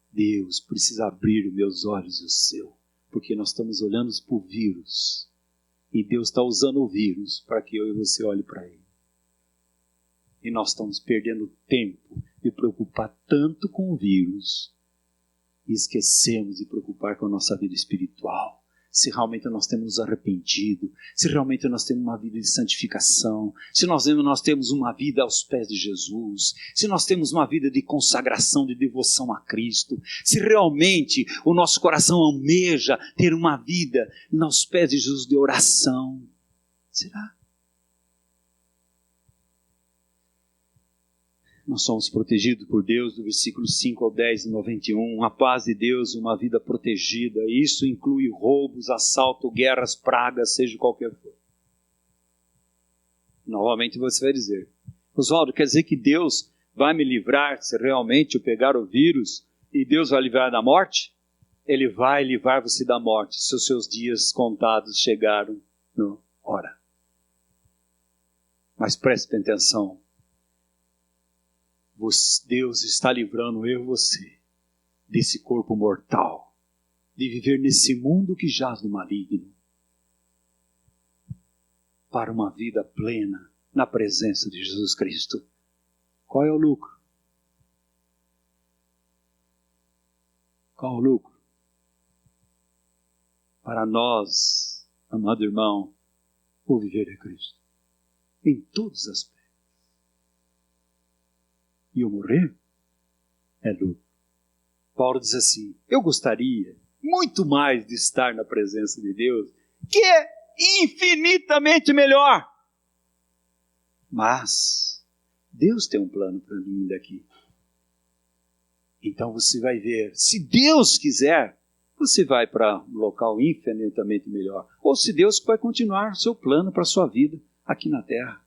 Deus precisa abrir os meus olhos e o seu, porque nós estamos olhando para o vírus. E Deus está usando o vírus para que eu e você olhe para ele. E nós estamos perdendo tempo de preocupar tanto com o vírus e esquecemos de preocupar com a nossa vida espiritual. Se realmente nós temos nos arrependido, se realmente nós temos uma vida de santificação, se nós temos uma vida aos pés de Jesus, se nós temos uma vida de consagração, de devoção a Cristo, se realmente o nosso coração almeja ter uma vida aos pés de Jesus de oração. Será? Nós somos protegidos por Deus, do versículo 5 ao 10 e 91. A paz de Deus, uma vida protegida. Isso inclui roubos, assalto, guerras, pragas, seja qualquer for. Novamente você vai dizer, Oswaldo, quer dizer que Deus vai me livrar se realmente eu pegar o vírus e Deus vai livrar da morte? Ele vai livrar você da morte se os seus dias contados chegaram na hora. Mas preste atenção. Deus está livrando eu e você desse corpo mortal, de viver nesse mundo que jaz no maligno, para uma vida plena na presença de Jesus Cristo. Qual é o lucro? Qual é o lucro? Para nós, amado irmão, o viver é Cristo, em todos os aspectos. E o morrer é lucro. Paulo diz assim, eu gostaria muito mais de estar na presença de Deus, que é infinitamente melhor. Mas Deus tem um plano para mim daqui. Então você vai ver, se Deus quiser, você vai para um local infinitamente melhor. Ou se Deus vai continuar o seu plano para a sua vida aqui na terra.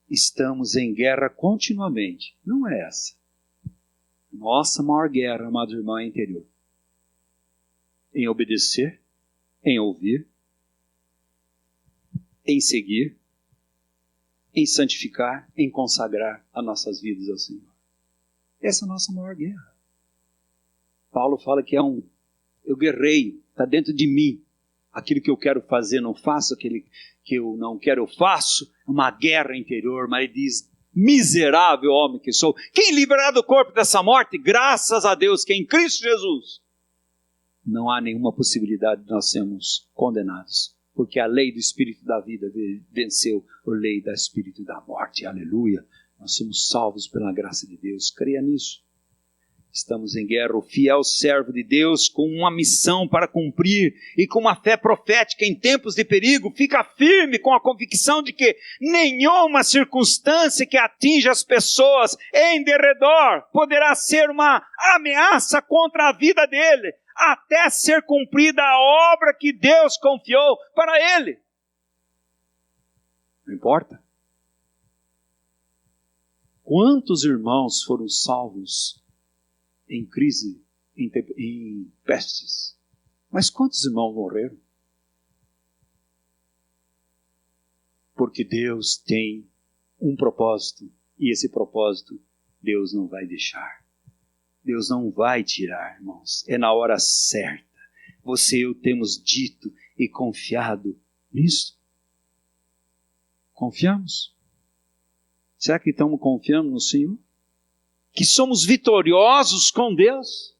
Estamos em guerra continuamente. Não é essa. Nossa maior guerra, amado irmão, é interior. Em obedecer, em ouvir, em seguir, em santificar, em consagrar as nossas vidas ao Senhor. Essa é a nossa maior guerra. Paulo fala que eu guerreio, está dentro de mim. Aquilo que eu quero fazer não faço, aquilo que eu não quero eu faço. É uma guerra interior, mas ele diz, miserável homem que sou. Quem livrará do corpo dessa morte? Graças a Deus que é em Cristo Jesus. Não há nenhuma possibilidade de nós sermos condenados, porque a lei do Espírito da vida venceu a lei do Espírito da morte. Aleluia. Nós somos salvos pela graça de Deus. Creia nisso. Estamos em guerra, o fiel servo de Deus com uma missão para cumprir e com uma fé profética em tempos de perigo, fica firme com a convicção de que nenhuma circunstância que atinja as pessoas em derredor poderá ser uma ameaça contra a vida dele, até ser cumprida a obra que Deus confiou para ele. Não importa. Quantos irmãos foram salvos em crise, em pestes? Mas quantos irmãos morreram? Porque Deus tem um propósito E esse propósito Deus não vai deixar. Deus não vai tirar, irmãos. É na hora certa. Você e eu temos dito e confiado nisso. Confiamos? Será que estamos confiando no Senhor? Que somos vitoriosos com Deus?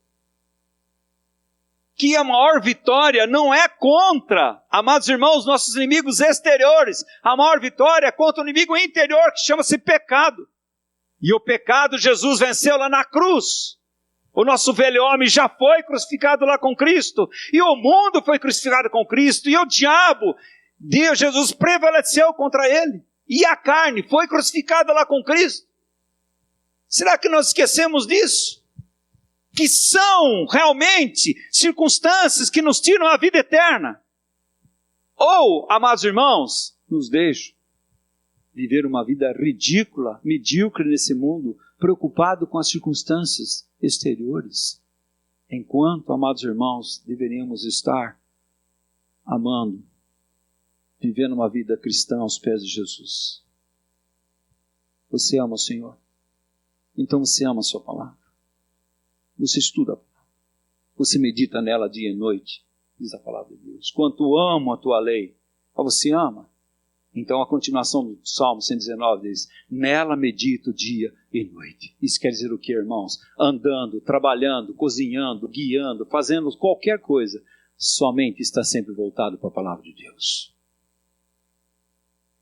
Que a maior vitória não é contra, amados irmãos, nossos inimigos exteriores. A maior vitória é contra o inimigo interior, que chama-se pecado. E o pecado Jesus venceu lá na cruz. O nosso velho homem já foi crucificado lá com Cristo. E o mundo foi crucificado com Cristo. E o diabo, Deus, Jesus prevaleceu contra ele. E a carne foi crucificada lá com Cristo. Será que nós esquecemos disso? Que são realmente circunstâncias que nos tiram a vida eterna? Ou, amados irmãos, nos deixam viver uma vida ridícula, medíocre nesse mundo, preocupado com as circunstâncias exteriores, enquanto, amados irmãos, deveríamos estar amando, vivendo uma vida cristã aos pés de Jesus. Você ama o Senhor? Então você ama a sua palavra. Você estuda a palavra. Você medita nela dia e noite, diz a palavra de Deus. Quanto amo a tua lei, você ama? Então a continuação do Salmo 119 diz, nela medito dia e noite. Isso quer dizer o que, irmãos? Andando, trabalhando, cozinhando, guiando, fazendo qualquer coisa, somente está sempre voltado para a palavra de Deus.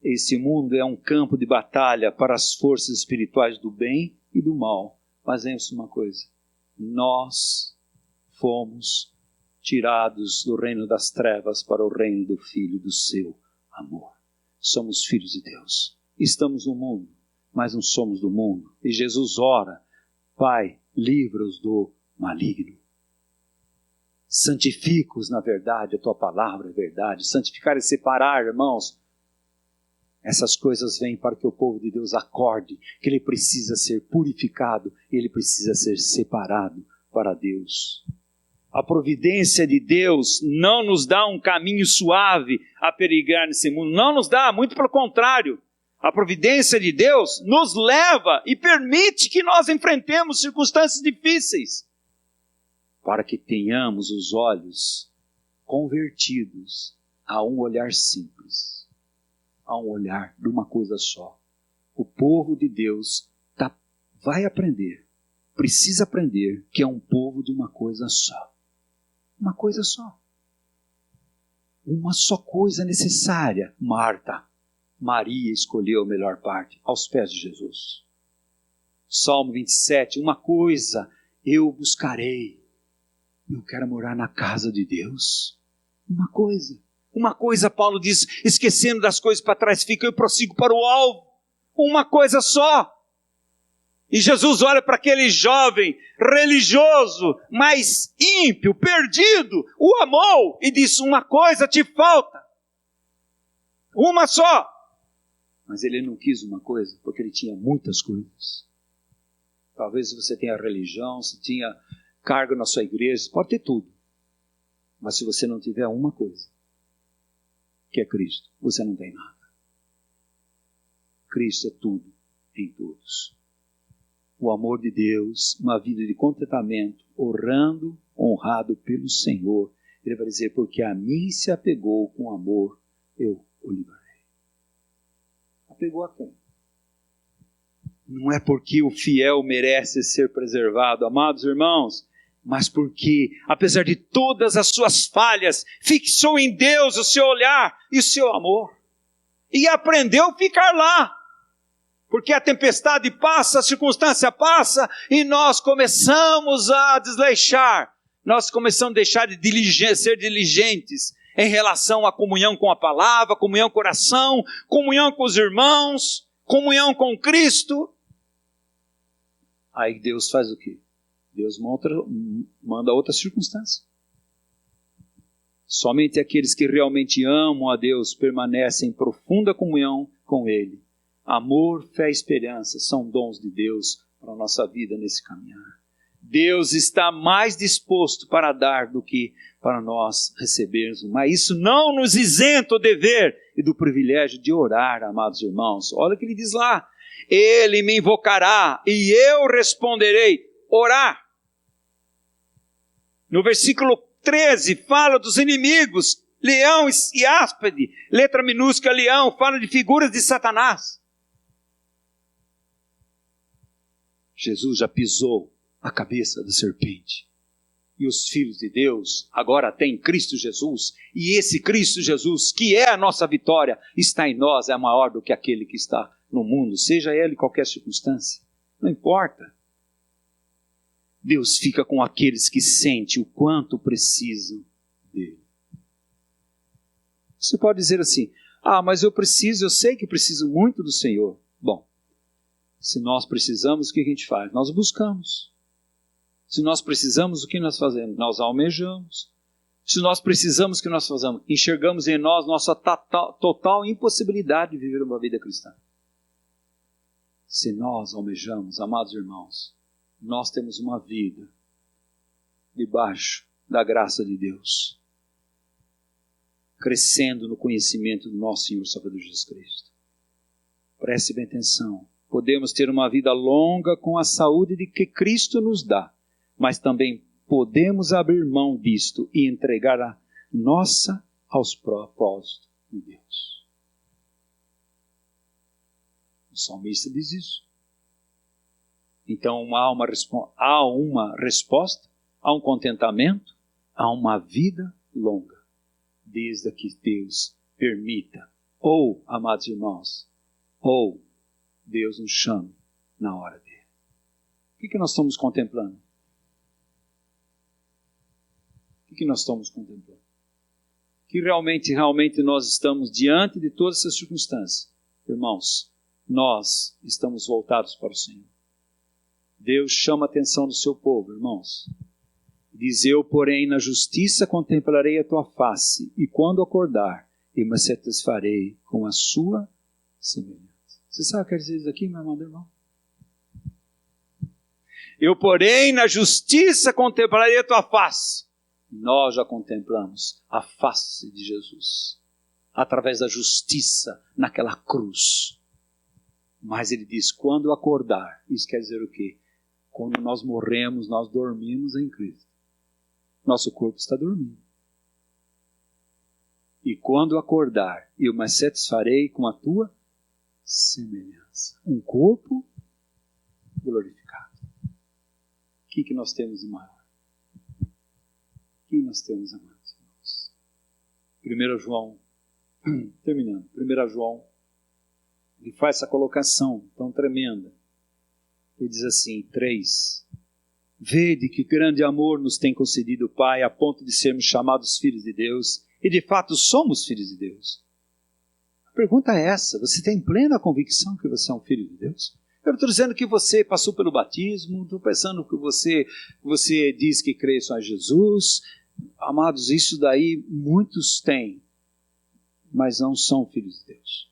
Esse mundo é um campo de batalha para as forças espirituais do bem e do mal. Mas lembre-se uma coisa, nós fomos tirados do reino das trevas para o reino do Filho do seu amor. Somos filhos de Deus. Estamos no mundo, mas não somos do mundo. E Jesus ora, Pai, livra-os do maligno. Santifica-os na verdade, a tua palavra é verdade. Santificar e separar, irmãos. Essas coisas vêm para que o povo de Deus acorde, que ele precisa ser purificado, ele precisa ser separado para Deus. A providência de Deus não nos dá um caminho suave a peregrinar nesse mundo, não nos dá, muito pelo contrário. A providência de Deus nos leva e permite que nós enfrentemos circunstâncias difíceis, para que tenhamos os olhos convertidos a um olhar simples, a um olhar de uma coisa só. O povo de Deus vai aprender, precisa aprender que é um povo de uma coisa só. Uma coisa só. Uma só coisa necessária. Maria escolheu a melhor parte, aos pés de Jesus. Salmo 27, uma coisa eu buscarei. Eu quero morar na casa de Deus. Uma coisa, Paulo diz, esquecendo das coisas para trás, eu prossigo para o alvo. Uma coisa só. E Jesus olha para aquele jovem religioso, mas ímpio, perdido, o amou e disse, uma coisa te falta. Uma só. Mas ele não quis uma coisa, porque ele tinha muitas coisas. Talvez você tenha religião, você tinha cargo na sua igreja, pode ter tudo. Mas se você não tiver uma coisa, que é Cristo, você não tem nada. Cristo é tudo em todos. O amor de Deus, uma vida de contentamento, honrado pelo Senhor. Ele vai dizer, porque a mim se apegou com amor, eu o livrarei. Apegou a quem? Não é porque o fiel merece ser preservado, amados irmãos, mas porque, apesar de todas as suas falhas, fixou em Deus o seu olhar e o seu amor. E aprendeu a ficar lá. Porque a tempestade passa, a circunstância passa, e nós começamos a desleixar. Nós começamos a deixar de ser diligentes em relação à comunhão com a palavra, comunhão com a oração, comunhão com os irmãos, comunhão com Cristo. Aí Deus faz o quê? Deus manda outra circunstância. Somente aqueles que realmente amam a Deus permanecem em profunda comunhão com Ele. Amor, fé e esperança são dons de Deus para a nossa vida nesse caminhar. Deus está mais disposto para dar do que para nós recebermos, mas isso não nos isenta o dever e do privilégio de orar, amados irmãos. Olha o que ele diz lá, ele me invocará e eu responderei. Orar. No versículo 13 fala dos inimigos, leão e áspide, letra minúscula leão, fala de figuras de Satanás. Jesus já pisou a cabeça da serpente. E os filhos de Deus agora têm Cristo Jesus. E esse Cristo Jesus, que é a nossa vitória, está em nós, é maior do que aquele que está no mundo, seja ele em qualquer circunstância. Não importa. Deus fica com aqueles que sentem o quanto precisam dele. Você pode dizer assim, mas eu sei que preciso muito do Senhor. Bom, se nós precisamos, o que a gente faz? Nós buscamos. Se nós precisamos, o que nós fazemos? Nós almejamos. Se nós precisamos, o que nós fazemos? Enxergamos em nós nossa total impossibilidade de viver uma vida cristã. Se nós almejamos, amados irmãos, nós temos uma vida debaixo da graça de Deus, crescendo no conhecimento do nosso Senhor Salvador Jesus Cristo. Preste bem atenção. Podemos ter uma vida longa com a saúde de que Cristo nos dá, mas também podemos abrir mão disto e entregar a nossa aos propósitos de Deus. O salmista diz isso. Então há uma resposta, há um contentamento, há uma vida longa, desde que Deus permita, ou, amados irmãos, ou Deus nos chame na hora dele. O que nós estamos contemplando? O que nós estamos contemplando? Que realmente nós estamos diante de todas essas circunstâncias. Irmãos, nós estamos voltados para o Senhor. Deus chama a atenção do seu povo, irmãos. Diz, eu, porém, na justiça contemplarei a tua face, e quando acordar, eu me satisfarei com a sua semelhança. Você sabe o que quer dizer isso aqui, meu amado irmão? Eu, porém, na justiça contemplarei a tua face. Nós já contemplamos a face de Jesus, através da justiça naquela cruz. Mas ele diz, quando acordar, isso quer dizer o quê? Quando nós morremos, nós dormimos em Cristo. Nosso corpo está dormindo. E quando acordar, eu me satisfarei com a tua semelhança. Um corpo glorificado. O que nós temos de maior? O que nós temos, amados irmãos? 1 João, terminando, 1 João, ele faz essa colocação tão tremenda. Ele diz assim, 3. Vede que grande amor nos tem concedido o Pai, a ponto de sermos chamados filhos de Deus, e de fato somos filhos de Deus. A pergunta é essa, você tem plena convicção que você é um filho de Deus? Eu não estou dizendo que você passou pelo batismo, não estou pensando que você diz que crê só em Jesus. Amados, isso daí muitos têm, mas não são filhos de Deus.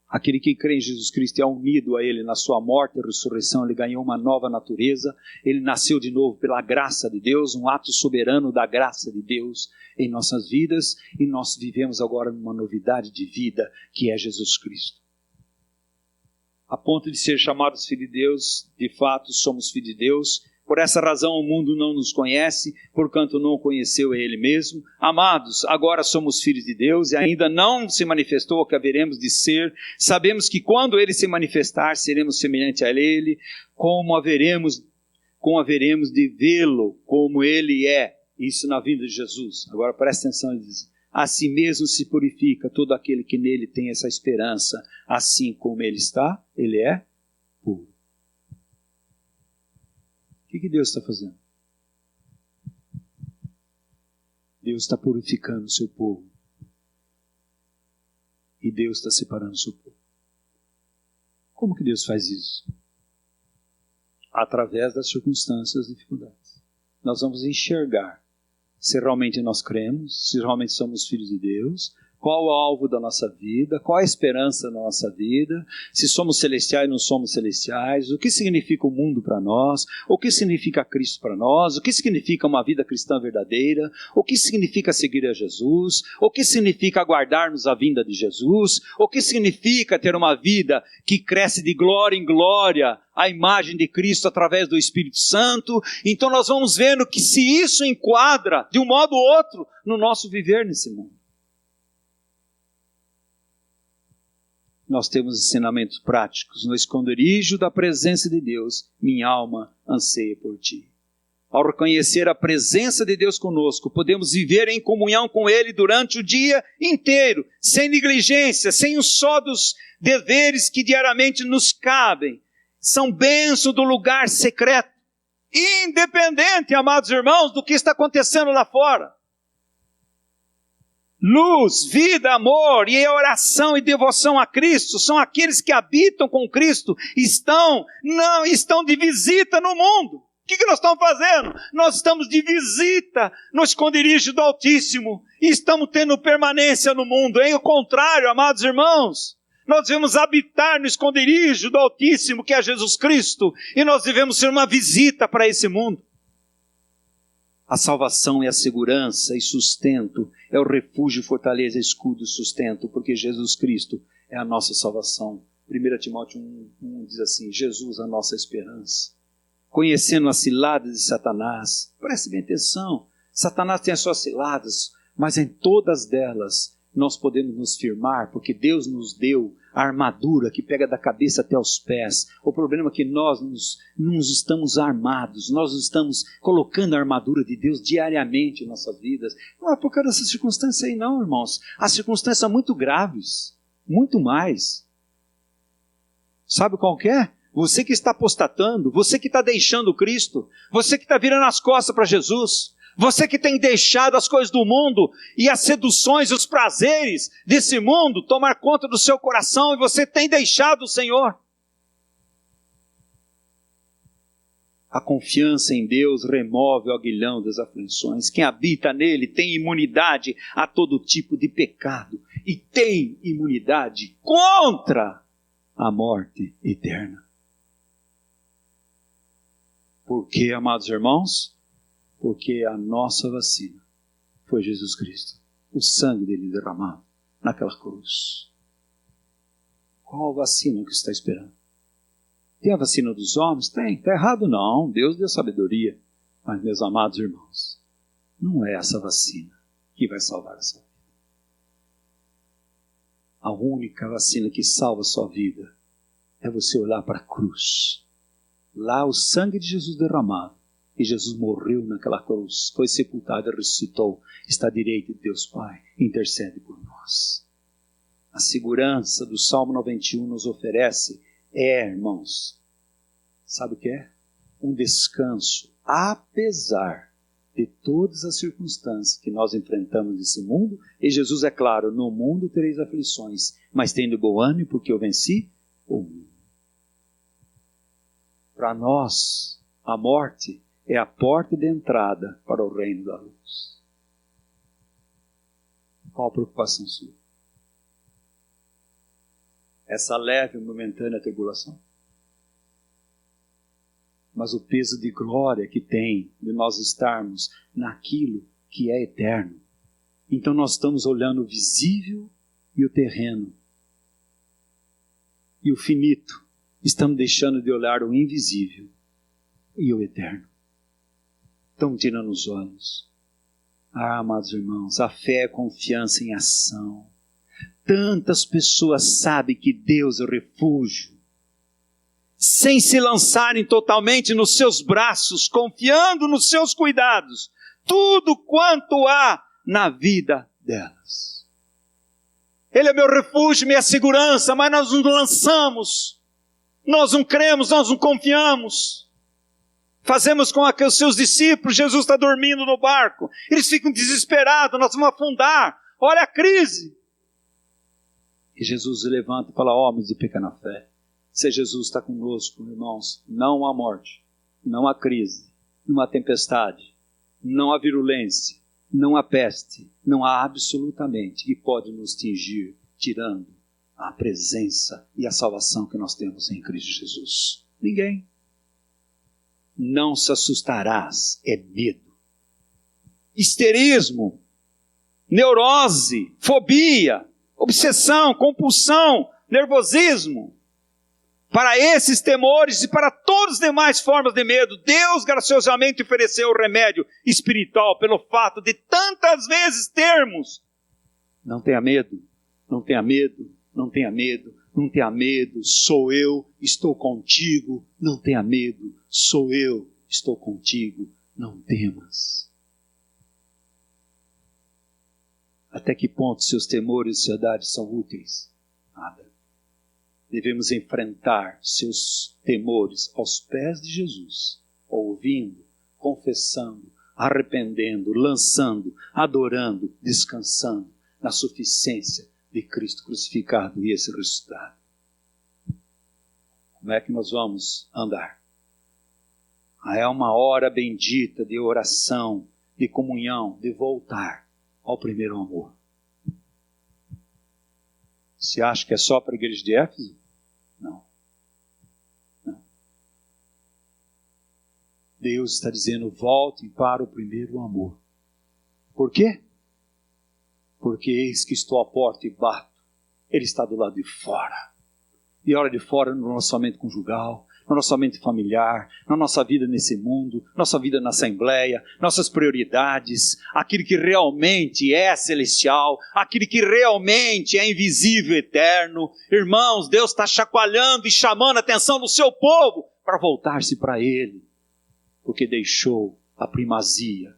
Aquele que crê em Jesus Cristo é unido a Ele na sua morte e ressurreição, ele ganhou uma nova natureza, ele nasceu de novo pela graça de Deus, um ato soberano da graça de Deus em nossas vidas, e nós vivemos agora numa novidade de vida, que é Jesus Cristo. A ponto de ser chamados filhos de Deus, de fato somos filhos de Deus. Por essa razão o mundo não nos conhece, porquanto não conheceu a Ele mesmo. Amados, agora somos filhos de Deus e ainda não se manifestou o que haveremos de ser. Sabemos que quando Ele se manifestar, seremos semelhantes a Ele, como haveremos de vê-lo como Ele é. Isso na vinda de Jesus. Agora presta atenção, ele diz, a si mesmo se purifica todo aquele que nele tem essa esperança, assim como Ele está, Ele é puro. O que Deus está fazendo? Deus está purificando o seu povo. E Deus está separando o seu povo. Como que Deus faz isso? Através das circunstâncias, das dificuldades. Nós vamos enxergar se realmente nós cremos, se realmente somos filhos de Deus, qual o alvo da nossa vida, qual a esperança da nossa vida, se somos celestiais ou não somos celestiais, o que significa o mundo para nós, o que significa Cristo para nós, o que significa uma vida cristã verdadeira, o que significa seguir a Jesus, o que significa aguardarmos a vinda de Jesus, o que significa ter uma vida que cresce de glória em glória, a imagem de Cristo através do Espírito Santo. Então nós vamos vendo que se isso enquadra de um modo ou outro no nosso viver nesse mundo. Nós temos ensinamentos práticos. No esconderijo da presença de Deus, minha alma anseia por ti. Ao reconhecer a presença de Deus conosco, podemos viver em comunhão com Ele durante o dia inteiro, sem negligência, sem um só dos deveres que diariamente nos cabem. São bênçãos do lugar secreto, independente, amados irmãos, do que está acontecendo lá fora. Luz, vida, amor e oração e devoção a Cristo são aqueles que habitam com Cristo, estão de visita no mundo. O que nós estamos fazendo? Nós estamos de visita no esconderijo do Altíssimo e estamos tendo permanência no mundo. É o contrário, amados irmãos. Nós devemos habitar no esconderijo do Altíssimo, que é Jesus Cristo, e nós devemos ser uma visita para esse mundo. A salvação é a segurança e sustento, é o refúgio, fortaleza, escudo e sustento, porque Jesus Cristo é a nossa salvação. 1 Timóteo 1 diz assim, Jesus a nossa esperança. Conhecendo as ciladas de Satanás, preste bem atenção, Satanás tem as suas ciladas, mas em todas delas nós podemos nos firmar, porque Deus nos deu a armadura que pega da cabeça até os pés. O problema é que nós não estamos armados, nós estamos colocando a armadura de Deus diariamente em nossas vidas. Não é por causa dessa circunstância aí não, irmãos. As circunstâncias são muito graves, muito mais. Sabe qual que é? Você que está apostatando, você que está deixando Cristo, você que está virando as costas para Jesus, você que tem deixado as coisas do mundo e as seduções e os prazeres desse mundo tomar conta do seu coração e você tem deixado o Senhor. A confiança em Deus remove o aguilhão das aflições. Quem habita nele tem imunidade a todo tipo de pecado e tem imunidade contra a morte eterna. Por quê, amados irmãos? Porque a nossa vacina foi Jesus Cristo. O sangue dele derramado naquela cruz. Qual vacina que você está esperando? Tem a vacina dos homens? Tem. Está errado não. Deus deu sabedoria. Mas, meus amados irmãos, não é essa vacina que vai salvar a sua vida. A única vacina que salva a sua vida é você olhar para a cruz. Lá o sangue de Jesus derramado. E Jesus morreu naquela cruz, foi sepultado e ressuscitou, está à direita de Deus Pai, intercede por nós. A segurança do Salmo 91 nos oferece, irmãos, sabe o que é? Um descanso, apesar de todas as circunstâncias que nós enfrentamos nesse mundo, e Jesus é claro, no mundo tereis aflições, mas tendo bom ânimo, porque eu venci o mundo. Para nós, a morte é a porta de entrada para o reino da luz. Qual a preocupação sua? Essa leve e momentânea tribulação? Mas o peso de glória que tem de nós estarmos naquilo que é eterno. Então nós estamos olhando o visível e o terreno. E o finito. Estamos deixando de olhar o invisível e o eterno. Estão tirando os olhos. Amados irmãos, a fé é confiança em ação. Tantas pessoas sabem que Deus é refúgio, sem se lançarem totalmente nos seus braços, confiando nos seus cuidados, tudo quanto há na vida delas. Ele é meu refúgio, minha segurança, mas nós nos lançamos, nós não cremos, nós não confiamos. Fazemos com que os seus discípulos, Jesus está dormindo no barco, eles ficam desesperados, nós vamos afundar, olha a crise. E Jesus se levanta e fala, homens de pequena fé, se Jesus está conosco, irmãos, não há morte, não há crise, não há tempestade, não há virulência, não há peste, não há absolutamente que pode nos tingir, tirando a presença e a salvação que nós temos em Cristo Jesus. Ninguém. Não se assustarás, é medo. Histerismo, neurose, fobia, obsessão, compulsão, nervosismo. Para esses temores e para todas as demais formas de medo, Deus graciosamente ofereceu o remédio espiritual pelo fato de tantas vezes termos. Não tenha medo, não tenha medo, não tenha medo, não tenha medo, sou eu, estou contigo, não tenha medo, sou eu, estou contigo, não temas. Até que ponto seus temores e ansiedades são úteis? Nada. Devemos enfrentar seus temores aos pés de Jesus, ouvindo, confessando, arrependendo, lançando, adorando, descansando na suficiência de Cristo crucificado e esse ressuscitado. Como é que nós vamos andar? É uma hora bendita de oração, de comunhão, de voltar ao primeiro amor. Você acha que é só para a igreja de Éfeso? Não. Não. Deus está dizendo, voltem para o primeiro amor. Por quê? Porque eis que estou à porta e bato. Ele está do lado de fora. E a hora de fora no relacionamento conjugal, no relacionamento familiar, na nossa vida nesse mundo, nossa vida na Assembleia, nossas prioridades, aquilo que realmente é celestial, aquilo que realmente é invisível, eterno. Irmãos, Deus está chacoalhando e chamando a atenção do seu povo para voltar-se para Ele, porque deixou a primazia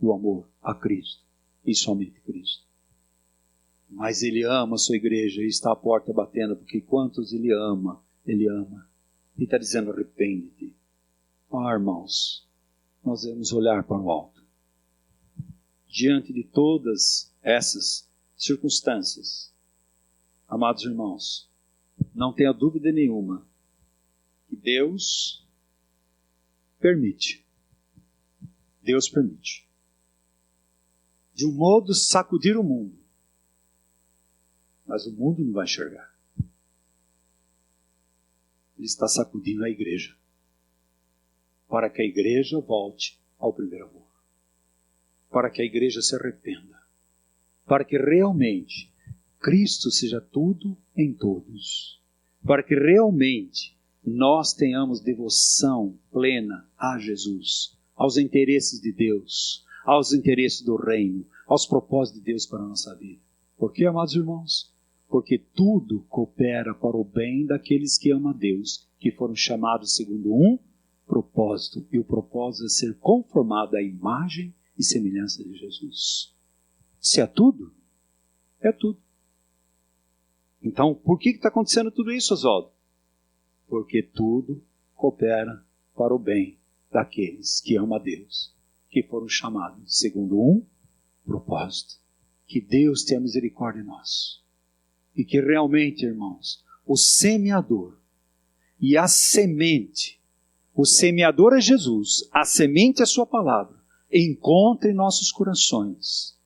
do amor a Cristo, e somente Cristo. Mas Ele ama a sua igreja e está à porta batendo, porque quantos Ele ama, Ele ama. E está dizendo, arrepende-te. Irmãos, nós devemos olhar para o alto. Diante de todas essas circunstâncias, amados irmãos, não tenha dúvida nenhuma que Deus permite. Deus permite. De um modo sacudir o mundo. Mas o mundo não vai enxergar. Ele está sacudindo a igreja, para que a igreja volte ao primeiro amor, para que a igreja se arrependa, para que realmente Cristo seja tudo em todos, para que realmente nós tenhamos devoção plena a Jesus, aos interesses de Deus, aos interesses do reino, aos propósitos de Deus para a nossa vida. Por quê, amados irmãos? Porque tudo coopera para o bem daqueles que amam a Deus, que foram chamados segundo um propósito, e o propósito é ser conformado à imagem e semelhança de Jesus. Se é tudo, é tudo. Então, por que está acontecendo tudo isso, Oswaldo? Porque tudo coopera para o bem daqueles que amam a Deus, que foram chamados segundo um propósito. Que Deus tenha misericórdia de nós. E que realmente, irmãos, o semeador e a semente, o semeador é Jesus, a semente é a sua palavra, encontre em nossos corações,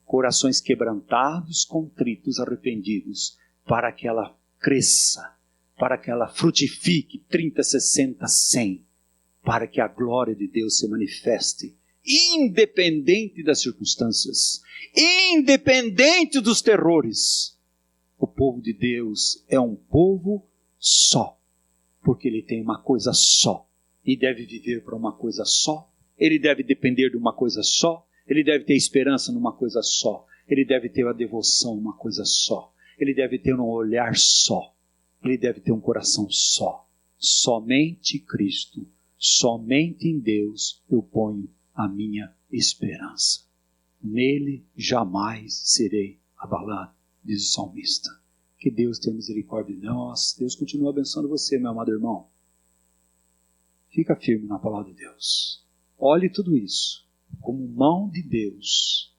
corações quebrantados, contritos, arrependidos, para que ela cresça, para que ela frutifique 30, 60, 100, para que a glória de Deus se manifeste, independente das circunstâncias, independente dos terrores. O povo de Deus é um povo só, porque ele tem uma coisa só, e deve viver para uma coisa só, ele deve depender de uma coisa só, ele deve ter esperança numa coisa só, ele deve ter a devoção numa coisa só, ele deve ter um olhar só, ele deve ter um coração só. Somente Cristo, somente em Deus eu ponho a minha esperança. Nele jamais serei abalado, diz o salmista. Que Deus tenha misericórdia de nós. Deus continua abençoando você, meu amado irmão. Fica firme na palavra de Deus. Olhe tudo isso como mão de Deus,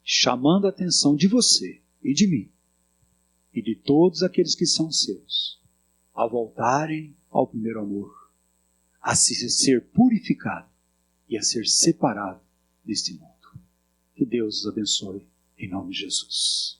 chamando a atenção de você e de mim, e de todos aqueles que são seus, a voltarem ao primeiro amor, a ser purificado e a ser separado deste mundo. Que Deus os abençoe, em nome de Jesus.